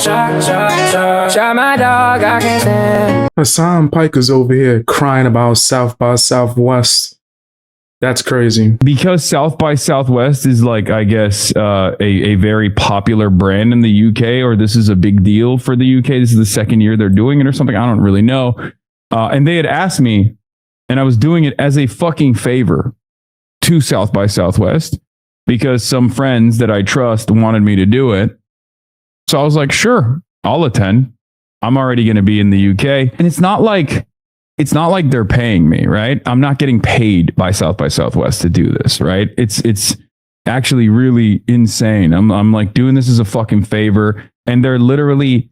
Shot my dog, I can't stand. Hasan Piker's over here crying about South by Southwest. That's crazy. Because South by Southwest is like, I guess, a very popular brand in the UK, or this is a big deal for the UK. This is the second year they're doing it or something. I don't really know. And they had asked me, and I was doing it as a fucking favor to South by Southwest because some friends that I trust wanted me to do it. So I was like, sure, I'll attend. I'm already going to be in the UK. And it's not like they're paying me, right? I'm not getting paid by Southwest to do this, right? It's actually really insane. I'm like doing this as a fucking favor, and they're literally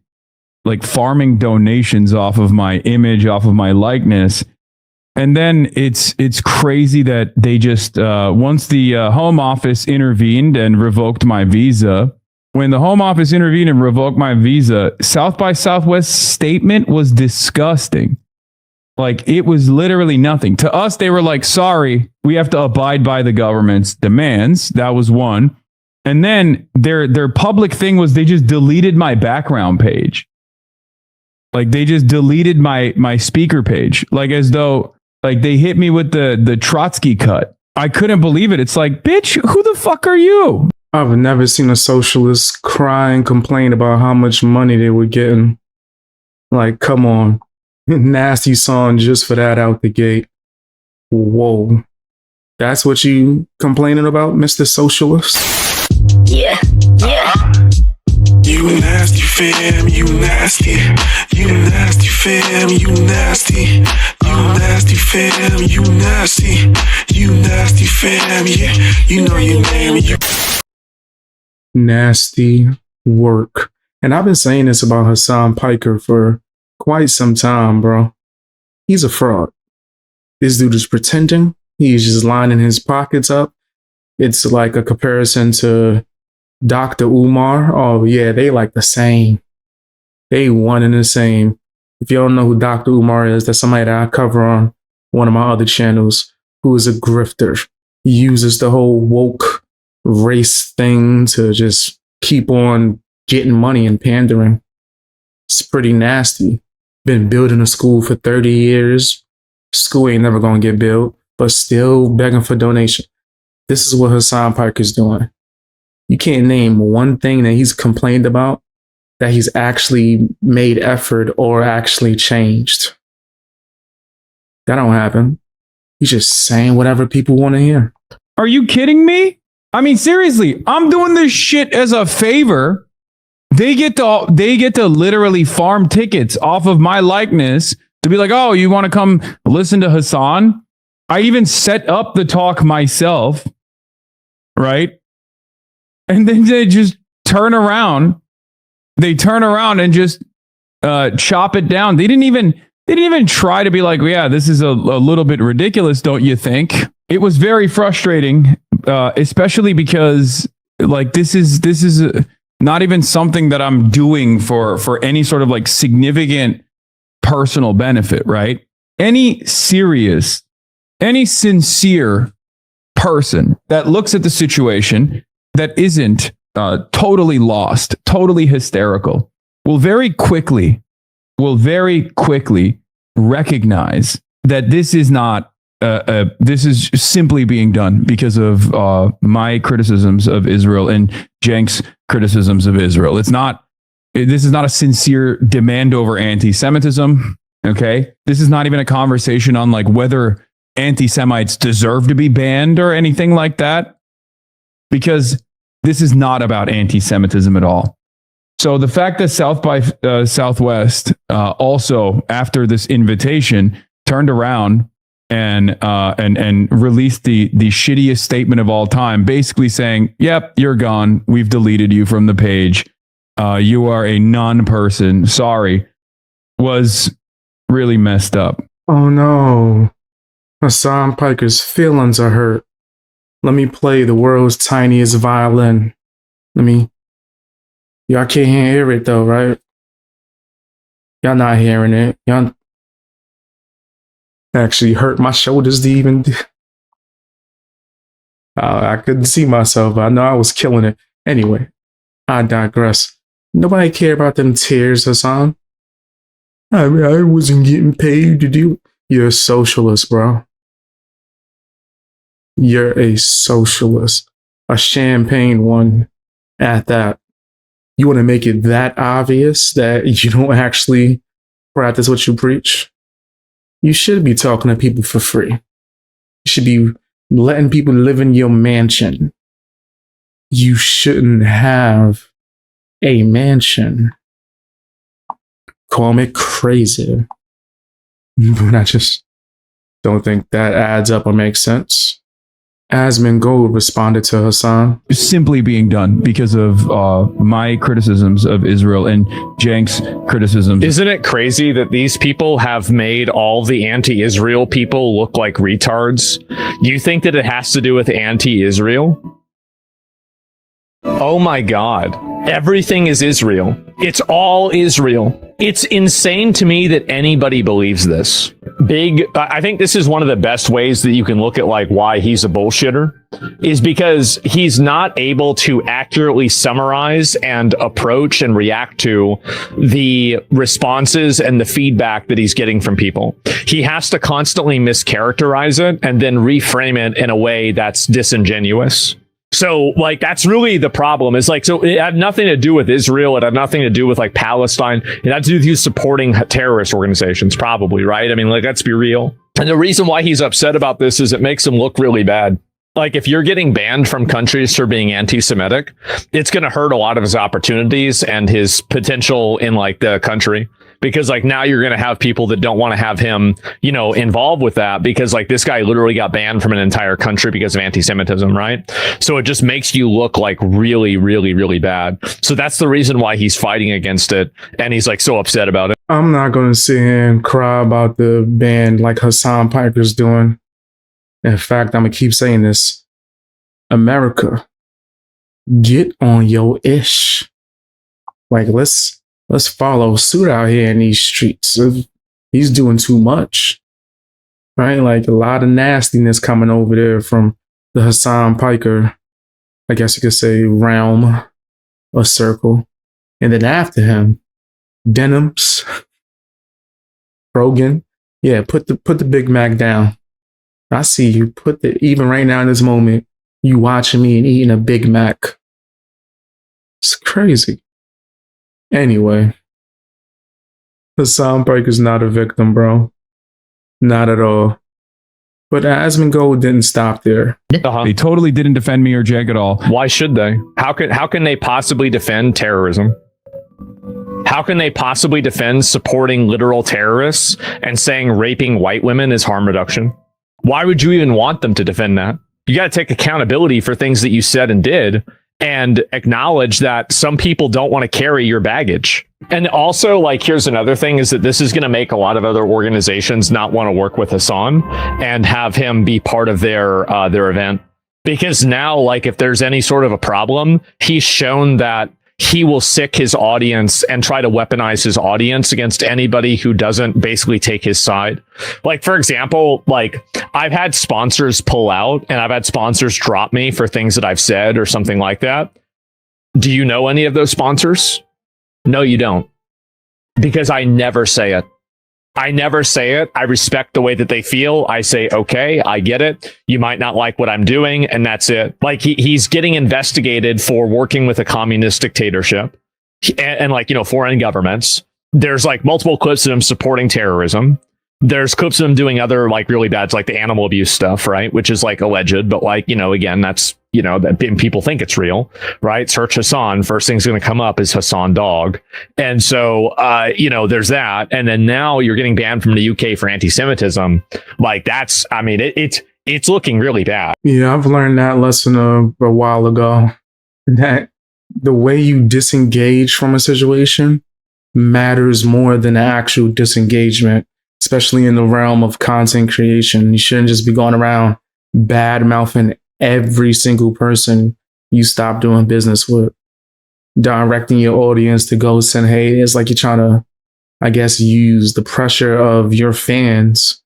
like farming donations off of my image, off of my likeness. And then it's crazy that they just once the Home Office intervened and revoked my visa. When the Home Office intervened and revoked my visa, South by Southwest statement was disgusting. Like, it was literally nothing. To us, they were like, sorry, we have to abide by the government's demands. That was one. And then their public thing was they just deleted my background page. Like, they just deleted my speaker page. Like, as though, like, they hit me with the Trotsky cut. I couldn't believe it. It's like, bitch, who the fuck are you? I've never seen a socialist cry and complain about how much money they were getting. Like, come on. Nasty song just for that out the gate. Whoa. That's what you complaining about, Mr. Socialist? Yeah. You nasty fam, you nasty. You nasty fam, you nasty. You nasty fam, you nasty. You nasty fam, yeah. You know your name. Nasty work. And I've been saying this about Hasan Piker for quite some time, bro. He's a fraud. This dude is pretending. He's just lining his pockets up. It's like a comparison to Dr. Umar. Oh, yeah, they like the same. They one and the same. If you don't know who Dr. Umar is, that's somebody that I cover on one of my other channels who is a grifter. He uses the whole woke race thing to just keep on getting money and pandering. It's pretty nasty. Been building a school for 30 years. School ain't never gonna get built, but still begging for donation. This is what Hasan Piker's doing. You can't name one thing that he's complained about that he's actually made effort or actually changed. That don't happen. He's just saying whatever people want to hear. Are you kidding me? I mean, seriously, I'm doing this shit as a favor. They get to literally farm tickets off of my likeness to be like, oh, you want to come listen to Hasan? I even set up the talk myself, right? And then they just turn around. They turn around and just chop it down. They didn't even try to be like, well, yeah, this is a little bit ridiculous, don't you think? It was very frustrating, especially because like this is not even something that I'm doing for any sort of like significant personal benefit, right? Any sincere person that looks at the situation that isn't totally lost, totally hysterical, will very quickly recognize that this is not this is simply being done because of my criticisms of Israel and Cenk's criticisms of Israel. This is not a sincere demand over anti-Semitism. Okay. This is not even a conversation on like whether anti-Semites deserve to be banned or anything like that, because this is not about anti-Semitism at all. So the fact that South by Southwest also, after this invitation, turned around and released the shittiest statement of all time, basically saying, "Yep, you're gone. We've deleted you from the page. You are a non-person. Sorry," was really messed up. Oh no, Hasan Piker's feelings are hurt. Let me play the world's tiniest violin. Y'all can't hear it though, right? Y'all not hearing it. Y'all actually hurt my shoulders to even I couldn't see myself. I know I was killing it. Anyway, I digress. Nobody care about them tears, Hasan. I mean, I wasn't getting paid to do. You're a socialist, bro. You're a socialist. A champagne one at that. You want to make it that obvious that you don't actually practice what you preach? You should be talking to people for free. You should be letting people live in your mansion. You shouldn't have a mansion. Call me crazy, but I just don't think that adds up or makes sense. Asmongold responded to Hasan. Simply being done because of my criticisms of Israel and Jank's criticisms. Isn't it crazy that these people have made all the anti-Israel people look like retards? You think that it has to do with anti-Israel? Oh my God. Everything is Israel. It's all Israel. It's insane to me that anybody believes this. I think this is one of the best ways that you can look at like why he's a bullshitter, is because he's not able to accurately summarize and approach and react to the responses and the feedback that he's getting from people. He has to constantly mischaracterize it and then reframe it in a way that's disingenuous. So, like, that's really the problem. Is like, so it had nothing to do with Israel. It had nothing to do with like Palestine. It had to do with you supporting terrorist organizations, probably, right? I mean, like, let's be real. And the reason why he's upset about this is it makes him look really bad. Like, if you're getting banned from countries for being anti-Semitic, it's going to hurt a lot of his opportunities and his potential in like the country. Because like now you're going to have people that don't want to have him, you know, involved with that, because like this guy literally got banned from an entire country because of anti-Semitism, right? So it just makes you look like really, really, really bad. So that's the reason why he's fighting against it. And he's like so upset about it. I'm not going to sit here and cry about the ban like Hasan Piker's doing. In fact, I'm going to keep saying this. America, get on your ish. Like, let's follow suit out here in these streets. He's doing too much, right? Like a lot of nastiness coming over there from the Hasan Piker, I guess you could say, realm or circle. And then after him, Denims, Rogan. Yeah, put the Big Mac down. I see you. Even right now in this moment, you watching me and eating a Big Mac. It's crazy. Anyway, Hasan Piker's not a victim, bro. Not at all. But Asmongold didn't stop there. They totally didn't defend me or Jank at all. Why should they? How can they possibly defend terrorism? How can they possibly defend supporting literal terrorists and saying raping white women is harm reduction? Why would you even want them to defend that? You got to take accountability for things that you said and did, and acknowledge that some people don't want to carry your baggage. And also, like, here's another thing, is that this is going to make a lot of other organizations not want to work with Hasan and have him be part of their event. Because now, like, if there's any sort of a problem, he's shown that he will sick his audience and try to weaponize his audience against anybody who doesn't basically take his side. Like, for example, like, I've had sponsors pull out and I've had sponsors drop me for things that I've said or something like that. Do you know any of those sponsors? No, you don't. Because I never say it. I never say it. I respect the way that they feel. I say, okay, I get it. You might not like what I'm doing, and that's it. Like, he's getting investigated for working with a communist dictatorship and like, you know, foreign governments. There's like multiple clips of him supporting terrorism. There's clips of him doing other like really bad, like the animal abuse stuff, right? Which is like alleged, but like, you know, again, that's, you know, that people think it's real, right? Search Hasan. First thing's going to come up is Hasan dog. And so, you know, there's that. And then now you're getting banned from the UK for anti-Semitism. Like, that's, I mean, it's looking really bad. Yeah, I've learned that lesson a while ago, that the way you disengage from a situation matters more than the actual disengagement, especially in the realm of content creation. You shouldn't just be going around bad mouthing every single person you stop doing business with, directing your audience to go send hate. It's like you're trying to, I guess, use the pressure of your fans,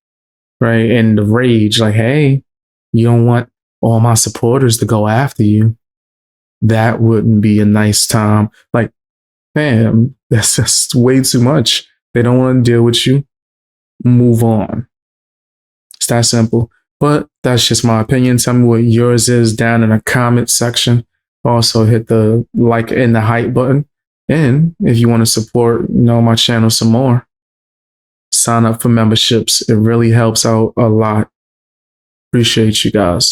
right? And the rage, like, hey, you don't want all my supporters to go after you. That wouldn't be a nice time. Like, fam, that's just way too much. They don't want to deal with you. Move on. It's that simple. But that's just my opinion. Tell me what yours is down in the comment section. Also hit the like and the hype button. And if you want to support, my channel some more, sign up for memberships. It really helps out a lot. Appreciate you guys.